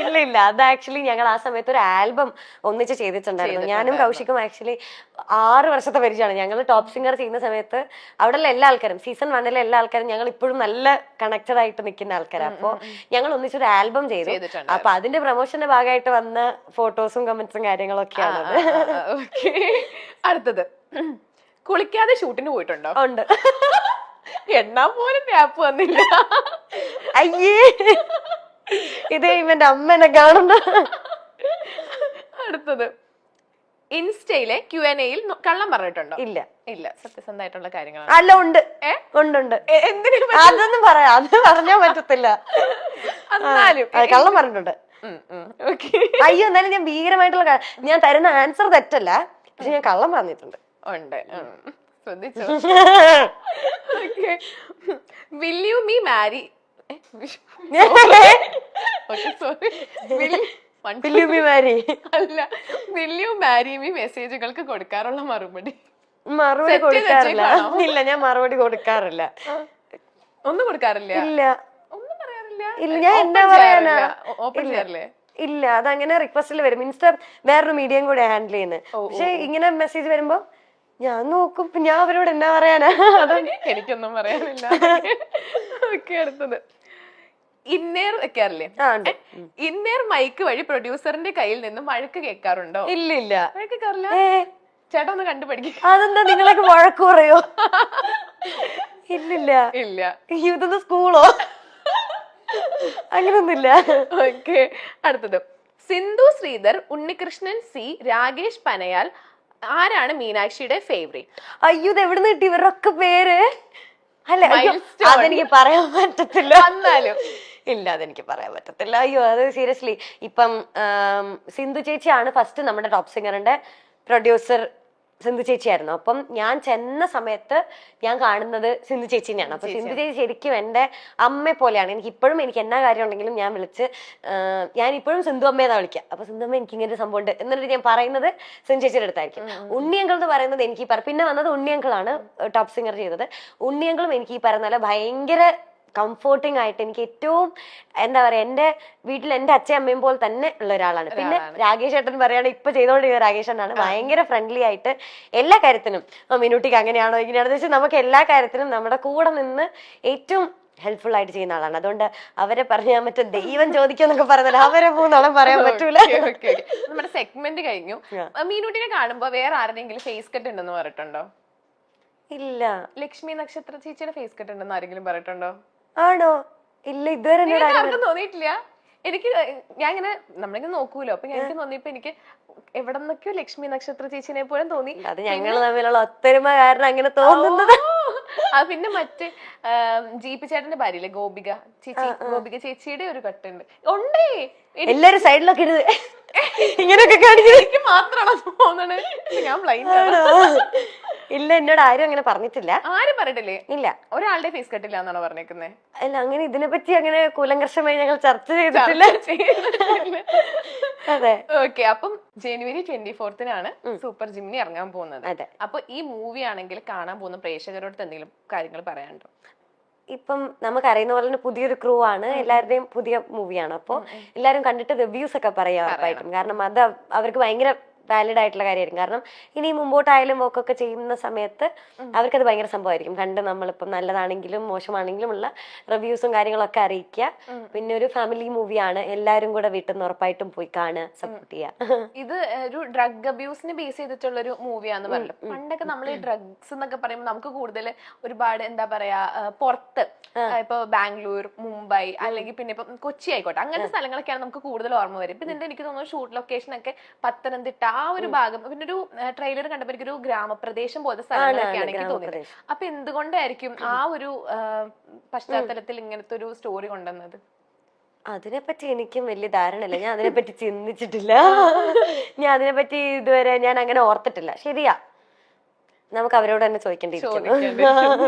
ഇല്ല ഇല്ല, അത് ആക്ച്വലി ഞങ്ങൾ ആ സമയത്ത് ഒരു ആൽബം ഒന്നിച്ച് ചെയ്തിട്ടുണ്ടായിരുന്നു. ഞാനും കൗശിക്കും ആക്ച്വലി 6 വർഷത്തെ പരിചയമാണ്. ഞങ്ങൾ ടോപ്പ് സിംഗർ ചെയ്യുന്ന സമയത്ത് അവിടെയുള്ള എല്ലാ ആൾക്കാരും, സീസൺ 1 എല്ലാ ആൾക്കാരും ഞങ്ങൾ ഇപ്പോഴും നല്ല കണക്റ്റഡ് ആയിട്ട് നിൽക്കുന്ന ആൾക്കാരാണ്. അപ്പോൾ ഞങ്ങൾ ഒന്നിച്ചൊരു ആൽബം ചെയ്തു. അപ്പൊ അതിന്റെ പ്രൊമോഷന്റെ ഭാഗമായിട്ട് വന്ന ഫോട്ടോസും കമന്റ്സും കാര്യങ്ങളൊക്കെയാണ്. അടുത്തത്, കുളിക്കാതെ ഷൂട്ടിന് പോയിട്ടുണ്ടോ? ഉണ്ട്. എണ്ണാൻ പോലും ഗ്യാപ്പ് വന്നില്ല. അയ്യേ, ഇത് ഇവന്റെ അമ്മനെ കാണുന്ന. അടുത്തത്, ഇൻസ്റ്റയിലെ Q&Aയിൽ കള്ളം പറഞ്ഞിട്ടുണ്ടോ? ഇല്ല ഇല്ല, സത്യസന്ധമായിട്ടുള്ള കാര്യങ്ങളാണ്. അല്ല, ഉണ്ട് ഉണ്ട്. എന്തിനും അതൊന്നും പറയാം, അത് പറഞ്ഞാൻ പറ്റത്തില്ല. എന്നാലും കള്ളം പറഞ്ഞിട്ടുണ്ട്. അയ്യോ, എന്നാലും ഞാൻ ഭീകരമായിട്ടുള്ള ഞാൻ തരുന്ന ആൻസർ തെറ്റല്ല, പക്ഷെ ഞാൻ കള്ളം പറഞ്ഞിട്ടുണ്ട്. ഉണ്ട്, ശ്രദ്ധിച്ചോ? Will you me marry? അല്ല, Will you marry me മെസ്സേജുകൾക്ക് കൊടുക്കാറുള്ള മറുപടി കൊടുക്കാറില്ല. ഇല്ല, ഞാൻ മറുപടി കൊടുക്കാറില്ല. ഒന്നും കൊടുക്കാറില്ല? ഇല്ല, ഒന്നും പറയാറില്ല. ഇല്ല, ഞാൻ എന്താ പറയാനാ? ഓപ്പൺ ചെയ്യാറില്ലേ? ഇല്ല, അതങ്ങനെ റിക്വസ്റ്റിൽ വരും. ഇൻസ്റ്റ വേറൊരു മീഡിയം കൂടെ ഹാൻഡിൽ ചെയ്യുന്നത്. പക്ഷെ ഇങ്ങനെ മെസ്സേജ് വരുമ്പോ ഞാൻ നോക്കും, ഞാൻ അവരോട് എന്നാ പറയാനാ? എനിക്കൊന്നും പറയാനില്ല. ഓക്കെ, അടുത്തത്, ഇന്നേർ വെക്കാറില്ലേ? ഇന്നേർ മൈക്ക് വഴി പ്രൊഡ്യൂസറിന്റെ കയ്യിൽ നിന്നും വഴക്ക് കേൾക്കാറുണ്ടോ? ഇല്ല ഇല്ല, വഴക്ക് കേൾക്കാറില്ല. ചേട്ടാ ഒന്ന് കണ്ടുപഠിക്കും. അതെന്താ, നിങ്ങളൊക്കെ വഴക്ക് പറയോ? ഇല്ലില്ല ഇല്ല. ഇതൊന്ന് സ്കൂളോ? അങ്ങനൊന്നുമില്ല. ഓക്കെ, അടുത്തത്, സിന്ധു ശ്രീധർ, ഉണ്ണികൃഷ്ണൻ സി, രാകേഷ് പനയാൽ, ആരാണ് മീനാക്ഷിയുടെ ഫേവറേറ്റ്? അയ്യോ, ഇത് എവിടുന്ന് കിട്ടി ഇവരൊക്കെ പേര്? അല്ല, അതെനിക്ക് പറയാൻ പറ്റത്തില്ല. എന്നാലും ഇല്ല, അതെനിക്ക് പറയാൻ പറ്റത്തില്ല. അയ്യോ, അത് സീരിയസ്ലി. ഇപ്പം സിന്ധു ചേച്ചിയാണ് ഫസ്റ്റ് നമ്മുടെ ടോപ്പ് സിംഗറിന്റെ പ്രൊഡ്യൂസർ. സിന്ധു ചേച്ചിയായിരുന്നു. അപ്പം ഞാൻ ചെന്ന സമയത്ത് ഞാൻ കാണുന്നത് സിന്ധു ചേച്ചിനെയാണ്. അപ്പൊ സിന്ധു ചേച്ചി ശരിക്കും എന്റെ അമ്മയെ പോലെയാണ്. എനിക്ക് ഇപ്പോഴും എനിക്ക് എന്നാ കാര്യം ഉണ്ടെങ്കിലും ഞാൻ വിളിച്ച് ഞാൻ ഇപ്പോഴും സിന്ധു അമ്മയെന്നാ വിളിക്കുക. അപ്പൊ സിന്ധു അമ്മ, എനിക്ക് ഇങ്ങനെ ഒരു സംഭവം ഉണ്ട് എന്നിട്ട് ഞാൻ പറയുന്നത് സിന്ധു ചേച്ചിയുടെ അടുത്തായിരിക്കും. ഉണ്ണിയങ്കിൾ എന്ന് പറയുന്നത് എനിക്ക് പിന്നെ വന്നത് ഉണ്ണിയങ്കിളാണ് ടോപ്പ് സിംഗർ ചെയ്തത്. ഉണ്ണിയങ്കിളും എനിക്ക് ഈ പറയുന്ന പോലെ ഭയങ്കര കംഫോർട്ടിങ് ആയിട്ട്, എനിക്ക് ഏറ്റവും എന്താ പറയാ, എന്റെ വീട്ടിൽ എന്റെ അച്ഛയും അമ്മയും പോലെ തന്നെ ഉള്ള ഒരാളാണ്. പിന്നെ രാകേഷ് ഏട്ടൻ പറയാണ്, ഇപ്പൊ ചെയ്തോണ്ടിരിക്കുന്ന രാകേഷ് ഏട്ടനാണ്. ഭയങ്കര ഫ്രണ്ട്ലി ആയിട്ട് എല്ലാ കാര്യത്തിനും, മിനുട്ടിക്ക് അങ്ങനെയാണോ ഇങ്ങനെയാണെന്ന് വെച്ചാൽ നമുക്ക് എല്ലാ കാര്യത്തിനും നമ്മുടെ കൂടെ നിന്ന് ഏറ്റവും ഹെൽപ്ഫുൾ ആയിട്ട് ചെയ്യുന്ന ആളാണ്. അതുകൊണ്ട് അവരെ പറയാൻ പറ്റും, ദൈവം ചോദിക്കുന്നൊക്കെ പറഞ്ഞാൽ അവരെ മൂന്നോളം പറയാൻ പറ്റൂല. നമ്മുടെ സെഗ്മെന്റ് കഴിഞ്ഞു. മീനുട്ടിനെ കാണുമ്പോ വേറെ ആരുടെങ്കിലും ഫേസ് കട്ട് ഉണ്ടെന്ന് പറഞ്ഞിട്ടുണ്ടോ? ഇല്ല. ലക്ഷ്മി നക്ഷത്ര ചേച്ചിയുടെ ഫേസ് കട്ട് ഉണ്ടെന്ന് ആരെങ്കിലും പറഞ്ഞിട്ടുണ്ടോ? ആണോ? ഇല്ല, ഇതുവരെ തോന്നിയിട്ടില്ല. എനിക്ക് ഞാൻ ഇങ്ങനെ നമ്മളിങ്ങനെ നോക്കൂലോ, അപ്പൊ എനിക്ക് തോന്നിയപ്പോ എനിക്ക് എവിടെ നിന്നൊക്കെയോ ലക്ഷ്മി നക്ഷത്ര ചേച്ചിനെ പോലും തോന്നി. അത് ഞങ്ങൾ തമ്മിലുള്ള ഒത്തൊരുമ കാരണം അങ്ങനെ തോന്നുന്നത്. അത് പിന്നെ മറ്റേ ജീപ്പി ചേട്ടന്റെ ഭാര്യയില്ലേ ഗോപിക ചേച്ചി, ഗോപിക ചേച്ചിയുടെ ഒരു കട്ടുണ്ട്. ഉണ്ടേ, എല്ലാരും സൈഡിലൊക്കെ ഇരുന്ന് ഇങ്ങനെയൊക്കെ കാണിക്കുന്നത് എനിക്ക് മാത്രമാണോ തോന്നണത്? ഞാൻ ബ്ലൈൻഡ് ആണോ? ഇല്ല, എന്നോട് ആരും അങ്ങനെ പറഞ്ഞിട്ടില്ല. ആരും പറഞ്ഞിട്ടില്ലേ? ഇല്ല, ഒരാളുടെ ഫേസ് കട്ടില്ല എന്നാണോ പറഞ്ഞേക്കുന്നത്? അല്ല, അങ്ങനെ ഇതിനെ പറ്റി അങ്ങനെ കൂലങ്കർഷമായി ഞങ്ങൾ ചർച്ച ചെയ്തിട്ടില്ല. അതെ. ഓക്കെ, അപ്പം ജനുവരി 24 സൂപ്പർ ജിമ്നി ഇറങ്ങാൻ പോകുന്നത്. അതെ. അപ്പൊ ഈ മൂവി ആണെങ്കിൽ കാണാൻ പോകുന്ന പ്രേക്ഷകരോട് എന്തെങ്കിലും കാര്യങ്ങൾ പറയാനുണ്ടോ? ഇപ്പം നമുക്കറിയുന്ന പോലെ തന്നെ പുതിയൊരു ക്രൂ ആണ്, എല്ലാവരുടെയും പുതിയ മൂവിയാണ്. അപ്പോൾ എല്ലാവരും കണ്ടിട്ട് റിവ്യൂസ് ഒക്കെ പറയാം ഉറപ്പായിട്ടും. കാരണം അത് അവർക്ക് ഭയങ്കര വാലിഡ് ആയിട്ടുള്ള കാര്യമായിരിക്കും. കാരണം ഇനി മുമ്പോട്ടായാലും വർക്കൊക്കെ ചെയ്യുന്ന സമയത്ത് അവർക്കത് ഭയങ്കര സംഭവമായിരിക്കും. കണ്ട് നമ്മളിപ്പം നല്ലതാണെങ്കിലും മോശമാണെങ്കിലും ഉള്ള റിവ്യൂസും കാര്യങ്ങളൊക്കെ അറിയിക്കുക. പിന്നെ ഒരു ഫാമിലി മൂവിയാണ്, എല്ലാവരും കൂടെ വീട്ടിൽ നിന്ന് ഉറപ്പായിട്ടും പോയി കാണുക, സപ്പോർട്ട് ചെയ്യുക. ഇത് ഒരു ഡ്രഗ് അബ്യൂസിനെ ബേസ് ചെയ്തിട്ടുള്ള ഒരു മൂവിയാന്ന് പറഞ്ഞു. പണ്ടൊക്കെ നമ്മൾ ഈ ഡ്രഗ്സ് എന്നൊക്കെ പറയുമ്പോൾ നമുക്ക് കൂടുതൽ ഒരുപാട് എന്താ പറയാ പുറത്ത്, ഇപ്പൊ ബാംഗ്ലൂർ, മുംബൈ, അല്ലെങ്കിൽ പിന്നെ ഇപ്പൊ കൊച്ചി ആയിക്കോട്ടെ, അങ്ങനത്തെ സ്ഥലങ്ങളൊക്കെയാണ് നമുക്ക് കൂടുതൽ ഓർമ്മ വരും. ഇപ്പൊ ഇതിന്റെ എനിക്ക് തോന്നുന്നു ഷൂട്ട് ലൊക്കേഷൻ ഒക്കെ പത്തനംതിട്ട ആ ഒരു ഭാഗം. പിന്നെ ഒരു ട്രെയിലർ കണ്ടപ്പോൾ എനിക്കൊരു ഗ്രാമപ്രദേശം പോലത്തെ സ്ഥലങ്ങളൊക്കെയാണ് എനിക്ക് തോന്നിയത്. അപ്പൊ എന്തുകൊണ്ടായിരിക്കും ആ ഒരു പശ്ചാത്തലത്തിൽ ഇങ്ങനത്തെ ഒരു സ്റ്റോറി കൊണ്ടുവന്നത്? അതിനെപ്പറ്റി എനിക്കും വലിയ ധാരണയില്ല. ഞാൻ അതിനെപ്പറ്റി ചിന്തിച്ചിട്ടില്ല. ഞാൻ അതിനെപ്പറ്റി ഇതുവരെ ഞാൻ അങ്ങനെ ഓർത്തിട്ടില്ല. ശരിയാ, നമുക്ക് അവരോട് തന്നെ ചോദിക്കേണ്ടിയിരിക്കുന്നു.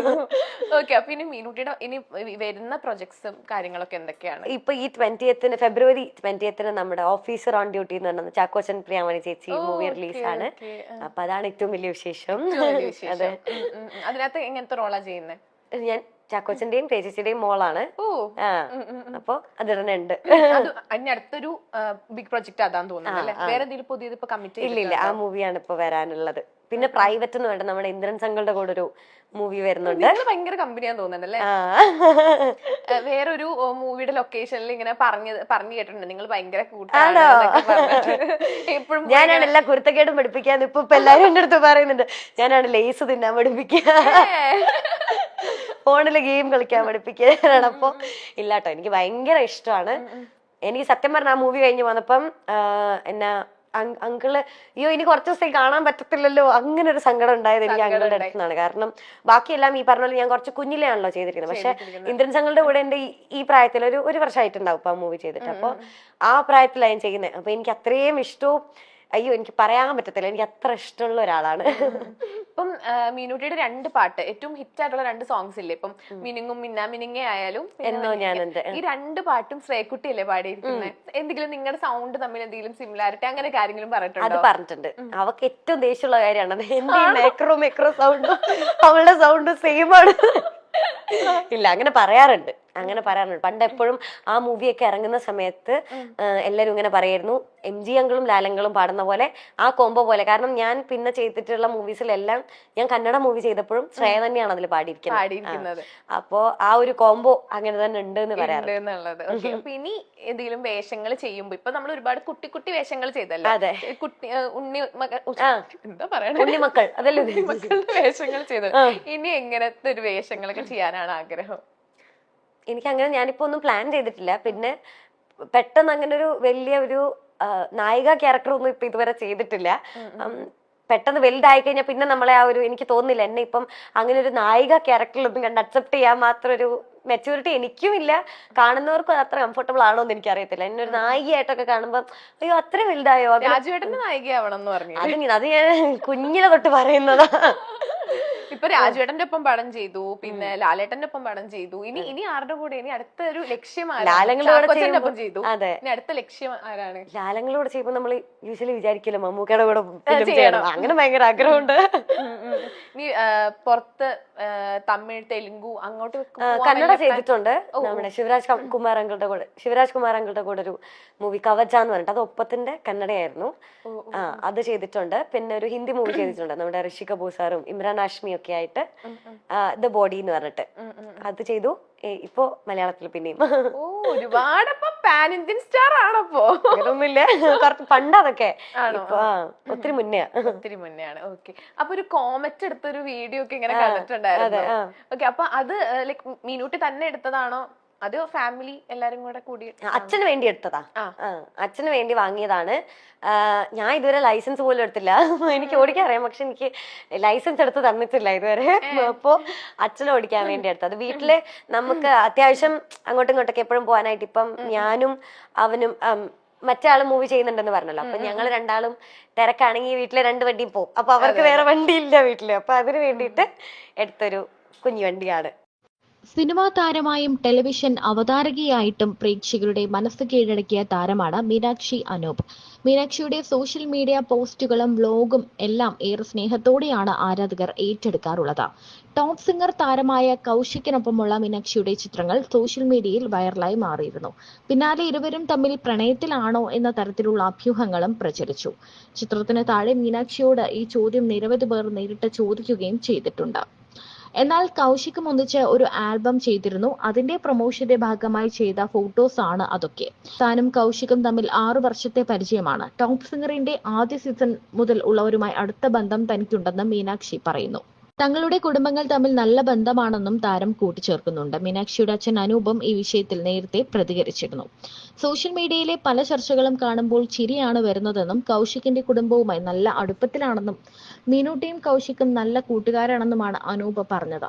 ഓക്കെ, അപ്പൊ ഇനി മീനുട്ടിയുടെ ഇനി വരുന്ന പ്രൊജക്ട്സും കാര്യങ്ങളൊക്കെ എന്തൊക്കെയാണ്? ഇപ്പൊ ഈ 20th ഫെബ്രുവരി 20th നമ്മുടെ ഓഫീസർ ഓൺ ഡ്യൂട്ടി എന്ന് പറഞ്ഞത് ചാക്കോച്ചൻ പ്രിയാമണി ചേച്ചി മൂവി റിലീസാണ്. അപ്പൊ അതാണ് ഏറ്റവും വലിയ വിശേഷം. അതെ. അതിനകത്ത് എങ്ങനത്തെ റോളാ ചെയ്യുന്നത്? ഞാൻ ചാക്കോച്ചന്റെയും ചേച്ചിയുടെയും മോളാണ്. ഓ ആ അപ്പൊ അതിടനുണ്ട്. അത് അതിന് അടുത്തൊരു ബിഗ് പ്രൊജക്ട് അതാന്ന് തോന്നുന്നു അല്ലെ? വേറെ എന്തെങ്കിലും പുതിയത് ഇപ്പൊ കമ്മിറ്റ് ഇല്ല ആ മൂവിയാണ് ഇപ്പൊ വരാനുള്ളത്. പിന്നെ പ്രൈവറ്റ് എന്ന് വേണ്ട നമ്മുടെ ഇന്ദ്രൻ സംഘങ്ങളുടെ കൂടെ ഒരു മൂവി വരുന്നുണ്ട്. ഭയങ്കര കമ്പനിയാന്ന് തോന്നുന്നുണ്ടല്ലേ? വേറൊരു മൂവിയുടെ ലൊക്കേഷനിൽ ഇങ്ങനെ പറഞ്ഞു കേട്ടിട്ടുണ്ട് നിങ്ങൾ ഭയങ്കര കൂട്ടാണ്. എപ്പോഴും ഞാനാണ് എല്ലാ കുരുത്തക്കേടും പഠിപ്പിക്കാന്ന് ഇപ്പൊ എല്ലാരും എന്റെ അടുത്ത് പറയുന്നുണ്ട്. ഞാനാണ് ലേസ് തിന്നാൻ പഠിപ്പിക്കുക, ഫോണില് ഗെയിം കളിക്കാൻ പഠിപ്പിക്കാനാണ്. അപ്പൊ ഇല്ലാട്ടോ, എനിക്ക് ഭയങ്കര ഇഷ്ടമാണ്. എനിക്ക് സത്യം പറഞ്ഞ ആ മൂവി കഴിഞ്ഞ് വന്നപ്പം എന്നാ അങ്കിള് അയ്യോ ഇനി കുറച്ച് ദിവസം കാണാൻ പറ്റത്തില്ലല്ലോ, അങ്ങനെ ഒരു സങ്കടം ഉണ്ടായത് എനിക്ക് അങ്കിളുടെ അടുത്ത് നിന്നാണ്. കാരണം ബാക്കിയെല്ലാം ഈ പറഞ്ഞ പോലെ ഞാൻ കുറച്ച് കുഞ്ഞിലെയാണല്ലോ ചെയ്തിരിക്കുന്നത്. പക്ഷെ ഇന്ദ്രൻ സംഘങ്ങളുടെ കൂടെ എന്റെ ഈ പ്രായത്തിൽ ഒരു വർഷമായിട്ടുണ്ടാവും ഇപ്പൊ ആ മൂവി ചെയ്തിട്ട്. അപ്പൊ ആ പ്രായത്തിലാണ് ഞാൻ ചെയ്യുന്നത്. അപ്പൊ എനിക്ക് അത്രയും ഇഷ്ടവും അയ്യോ എനിക്ക് പറയാൻ പറ്റത്തില്ല, എനിക്ക് അത്ര ഇഷ്ടമുള്ള ഒരാളാണ്. ഇപ്പം മീനൂട്ടിയുടെ 2 പാട്ട് ഏറ്റവും ഹിറ്റ് ആയിട്ടുള്ള 2 സോങ്സ് ഇല്ലേ? ഇപ്പം മിനുങ്ങും മിന്നാ മിനുങ്ങേ ആയാലും എന്നോ ഞാനെന്ത്, ഈ 2 പാട്ടും ശ്രേയക്കുട്ടി അല്ലേ പാടിയിരിക്കുന്നത്? എന്തെങ്കിലും നിങ്ങളുടെ സൗണ്ട് തമ്മിൽ എന്തെങ്കിലും സിമിലാരിറ്റി അങ്ങനെ കാര്യങ്ങളും പറഞ്ഞിട്ടുണ്ടോ? അത് പറഞ്ഞിട്ടുണ്ട്. അവക്ക് ഏറ്റവും ദേഷ്യമുള്ള കാര്യമാണ് എന്റെ മെക്രോ സൗണ്ടും അവളുടെ സൗണ്ടും സെയിം ആണ്. ഇല്ല അങ്ങനെ പറയാറുണ്ട്. പണ്ട് എപ്പോഴും ആ മൂവിയൊക്കെ ഇറങ്ങുന്ന സമയത്ത് എല്ലാരും ഇങ്ങനെ പറയായിരുന്നു, MG അങ്കിളും ലാലങ്കളും പാടുന്ന പോലെ ആ കോംബോ പോലെ. കാരണം ഞാൻ പിന്നെ ചെയ്തിട്ടുള്ള മൂവീസിലെല്ലാം ഞാൻ കന്നഡ മൂവി ചെയ്തപ്പോഴും ശ്രേയ തന്നെയാണ് അതിൽ പാടിയിരിക്കുന്നത്. അപ്പോ ആ ഒരു കോംബോ അങ്ങനെ തന്നെ ഉണ്ട് എന്ന് പറയാറുള്ളത്. അപ്പൊ ഇനി എന്തെങ്കിലും വേഷങ്ങൾ ചെയ്യുമ്പോ ഇപ്പൊ നമ്മൾ ഒരുപാട് കുട്ടി കുട്ടി വേഷങ്ങൾ ചെയ്തല്ലോ. അതെ, കുട്ടി എന്താ പറയണ ഉണ്ണിമക്കൾ അതല്ലേ ഉണ്ണിമക്കളുടെ വേഷങ്ങൾ ചെയ്തത്. ഇനി എങ്ങനത്തെ ഒരു വേഷങ്ങളൊക്കെ ചെയ്യാനാണ് ആഗ്രഹം? എനിക്കങ്ങനെ ഞാനിപ്പോ ഒന്നും പ്ലാൻ ചെയ്തിട്ടില്ല. പിന്നെ പെട്ടെന്ന് അങ്ങനെ ഒരു വലിയ ഒരു നായിക ക്യാരക്ടർ ഒന്നും ഇപ്പൊ ഇതുവരെ ചെയ്തിട്ടില്ല. പെട്ടെന്ന് വലുതായി കഴിഞ്ഞാൽ പിന്നെ നമ്മളെ ആ ഒരു എനിക്ക് തോന്നുന്നില്ല എന്നെ ഇപ്പം അങ്ങനെ ഒരു നായിക ക്യാരക്ടറിലൊന്നും കണ്ട് അക്സെപ്റ്റ് ചെയ്യാൻ മാത്രം ഒരു മെച്യൂരിറ്റി എനിക്കും ഇല്ല, കാണുന്നവർക്കും അത്ര കംഫർട്ടബിൾ ആണോ എന്ന് എനിക്ക് അറിയത്തില്ല. എന്നെ ഒരു നായികയായിട്ടൊക്കെ കാണുമ്പോ അയ്യോ അത്ര വലുതായോ, രാജുവേട്ടന്റെ നായികയാവണം എന്ന് പറഞ്ഞു. അത് ഞാൻ കുഞ്ഞിലെ തൊട്ട് പറയുന്നതാ. ഇപ്പൊ രാജുവേട്ടന്റെ ഒപ്പം പടം ചെയ്തു, പിന്നെ ലാലേട്ടന്റെ ഒപ്പം പടം ചെയ്തു. ഇനി ആരുടെ കൂടെ ഇനി അടുത്ത ഒരു ലക്ഷ്യം ലാലങ്ങളോടൊപ്പം ചെയ്തു. അതെ, ഇനി അടുത്ത ലക്ഷ്യം ആരാണ്? ലാലങ്ങളോട് ചെയ്യുമ്പോ നമ്മൾ യൂഷ്വലി വിചാരിക്കില്ല മമ്മൂക്കയുടെ കൂടെ ചെയ്യണം, അങ്ങനെ ഭയങ്കര ആഗ്രഹമുണ്ട്. ഇനി പുറത്ത് തമിഴ് തെലുങ്കു അങ്ങോട്ട് കന്നഡ ചെയ്തിട്ടുണ്ട്. നമ്മുടെ ശിവരാജ് കുമാർ അങ്കിളുടെ കൂടെ ഒരു മൂവി കവച എന്ന് പറഞ്ഞിട്ട്, അത് ഒപ്പത്തിന്റെ കന്നഡയായിരുന്നു. അത് ചെയ്തിട്ടുണ്ട്. പിന്നെ ഒരു ഹിന്ദി മൂവി ചെയ്തിട്ടുണ്ട് നമ്മുടെ ഋഷി കപൂർ സാറും ഇമ്രാൻ ഹാഷ്മി ഒക്കെ ആയിട്ട്, ദ ബോഡി എന്ന് പറഞ്ഞിട്ട് അത് ചെയ്തു. ഇപ്പൊ മലയാളത്തിൽ പിന്നെയും ഒരുപാട് പാൻ ഇന്ത്യൻ സ്റ്റാർ ആണപ്പോ. അങ്ങനൊന്നുമില്ല, കുറച്ച് പണ്ട് അതൊക്കെ ഒത്തിരി മുന്നെയാണ്. ഓക്കെ, അപ്പൊ ഒരു കോമറ്റ് എടുത്തൊരു വീഡിയോ ഒക്കെ ഇങ്ങനെ കണ്ടിട്ടുണ്ടായിരുന്നു. ഓക്കെ, അപ്പൊ അത് ലൈക് മീനൂട്ടി തന്നെ എടുത്തതാണോ അത് ഫാമിലി എല്ലാരും കൂടെ കൂടി? അച്ഛന് വേണ്ടി എടുത്തതാ, അച്ഛന് വേണ്ടി വാങ്ങിയതാണ്. ഞാൻ ഇതുവരെ ലൈസൻസ് പോലും എടുത്തില്ല. എനിക്ക് ഓടിക്കാൻ അറിയാം, പക്ഷെ എനിക്ക് ലൈസൻസ് എടുത്ത് തന്നിട്ടില്ല ഇതുവരെ. അപ്പോ അച്ഛനെ ഓടിക്കാൻ വേണ്ടി എടുത്തത്. വീട്ടില് നമുക്ക് അത്യാവശ്യം അങ്ങോട്ടും ഇങ്ങോട്ടൊക്കെ എപ്പോഴും പോകാനായിട്ട് ഇപ്പം ഞാനും അവനും മറ്റേ ആള് മൂവി ചെയ്യുന്നുണ്ടെന്ന് പറഞ്ഞല്ലോ. അപ്പൊ ഞങ്ങൾ രണ്ടാളും തിരക്കാണെങ്കിൽ വീട്ടിലെ 2 വണ്ടിയും പോകും. അപ്പൊ അവർക്ക് വേറെ വണ്ടി ഇല്ല വീട്ടില്. അപ്പൊ അതിന് വേണ്ടിയിട്ട് എടുത്തൊരു കുഞ്ഞു വണ്ടിയാണ്. സിനിമാ താരമായും ടെലിവിഷൻ അവതാരകയായിട്ടും പ്രേക്ഷകരുടെ മനസ്സ് കീഴടക്കിയ താരമാണ് മീനാക്ഷി അനൂപ്. മീനാക്ഷിയുടെ സോഷ്യൽ മീഡിയ പോസ്റ്റുകളും വ്ലോഗും എല്ലാം ഏറെ സ്നേഹത്തോടെയാണ് ആരാധകർ ഏറ്റെടുക്കാറുള്ളത്. ടോപ്പ് സിംഗർ താരമായ കൗശിക്കിനൊപ്പമുള്ള മീനാക്ഷിയുടെ ചിത്രങ്ങൾ സോഷ്യൽ മീഡിയയിൽ വൈറലായി മാറിയിരുന്നു. പിന്നാലെ ഇരുവരും തമ്മിൽ പ്രണയത്തിലാണോ എന്ന തരത്തിലുള്ള അഭ്യൂഹങ്ങളും പ്രചരിച്ചു. ചിത്രത്തിന് താഴെ മീനാക്ഷിയോട് ഈ ചോദ്യം നിരവധി പേർ നേരിട്ട് ചോദിക്കുകയും ചെയ്തിട്ടുണ്ട്. എന്നാൽ കൗശിക്കും ഒന്നിച്ച് ഒരു ആൽബം ചെയ്തിരുന്നു. അതിന്റെ പ്രൊമോഷന്റെ ഭാഗമായി ചെയ്ത ഫോട്ടോസ് ആണ് അതൊക്കെ. താനും കൗശിക്കും തമ്മിൽ 6 വർഷത്തെ പരിചയമാണ്. ടോപ്പ് സിംഗറിന്റെ ആദ്യ സീസൺ മുതൽ ഉള്ളവരുമായി അടുത്ത ബന്ധം തനിക്കുണ്ടെന്ന് മീനാക്ഷി പറയുന്നു. തങ്ങളുടെ കുടുംബങ്ങൾ തമ്മിൽ നല്ല ബന്ധമാണെന്നും താരം കൂട്ടിച്ചേർക്കുന്നുണ്ട്. മീനാക്ഷിയുടെ അച്ഛൻ അനൂപും ഈ വിഷയത്തിൽ നേരത്തെ പ്രതികരിച്ചിരുന്നു. സോഷ്യൽ മീഡിയയിലെ പല ചർച്ചകളും കാണുമ്പോൾ ചിരിയാണ് വരുന്നതെന്നും കൗശിക്കിന്റെ കുടുംബവുമായി നല്ല അടുപ്പത്തിലാണെന്നും മീനൂട്ടിയും കൗശിക്കും നല്ല കൂട്ടുകാരാണെന്നുമാണ് അനൂപ് പറഞ്ഞത്.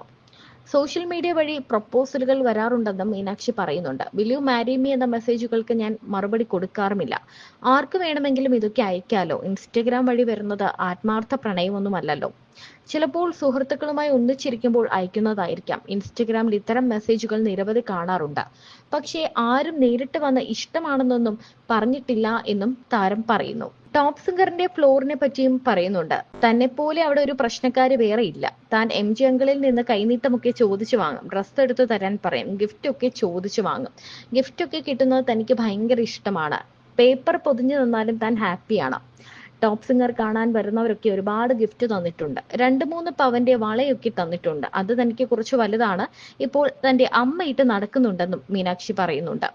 സോഷ്യൽ മീഡിയ വഴി പ്രപ്പോസലുകൾ വരാറുണ്ടെന്നും മീനാക്ഷി പറയുന്നുണ്ട്. വിൽ യു മാരി മീ എന്ന മെസ്സേജുകൾക്ക് ഞാൻ മറുപടി കൊടുക്കാറുമില്ല. ആർക്ക് വേണമെങ്കിലും ഇതൊക്കെ അയക്കാലോ. ഇൻസ്റ്റഗ്രാം വഴി വരുന്നത് ആത്മാർത്ഥ പ്രണയമൊന്നുമല്ലല്ലോ. ചിലപ്പോൾ സുഹൃത്തുക്കളുമായി ഒന്നിച്ചിരിക്കുമ്പോൾ അയക്കുന്നതായിരിക്കാം. ഇൻസ്റ്റഗ്രാമിൽ ഇത്തരം മെസ്സേജുകൾ നിരവധി കാണാറുണ്ട്. പക്ഷേ ആരും നേരിട്ട് വന്ന് ഇഷ്ടമാണെന്നൊന്നും പറഞ്ഞിട്ടില്ല എന്നും താരം പറയുന്നു. ടോപ്പ് സിംഗറിന്റെ ഫ്ലോറിനെ പറ്റിയും പറയുന്നുണ്ട്. തന്നെ പോലെ അവിടെ ഒരു പ്രശ്നക്കാര് വേറെ ഇല്ല. താൻ MG അങ്കിളിൽ നിന്ന് കൈനീട്ടമൊക്കെ ചോദിച്ചു വാങ്ങും, ഡ്രസ്സ് എടുത്ത് തരാൻ പറയും, ഗിഫ്റ്റ് ഒക്കെ ചോദിച്ചു വാങ്ങും. ഗിഫ്റ്റ് ഒക്കെ കിട്ടുന്നത് തനിക്ക് ഭയങ്കര ഇഷ്ടമാണ്. പേപ്പർ പൊതിഞ്ഞു തന്നാലും താൻ ഹാപ്പിയാണ്. ടോപ്പ് സിംഗർ കാണാൻ വരുന്നവരൊക്കെ ഒരുപാട് ഗിഫ്റ്റ് തന്നിട്ടുണ്ട്. 2-3 പവന്റെ വളയൊക്കെ തന്നിട്ടുണ്ട്. അത് തനിക്ക് കുറച്ച് വലുതാണ്. ഇപ്പോൾ തന്റെ അമ്മ ഇട്ട് നടക്കുന്നുണ്ടെന്നും മീനാക്ഷി പറയുന്നുണ്ട്.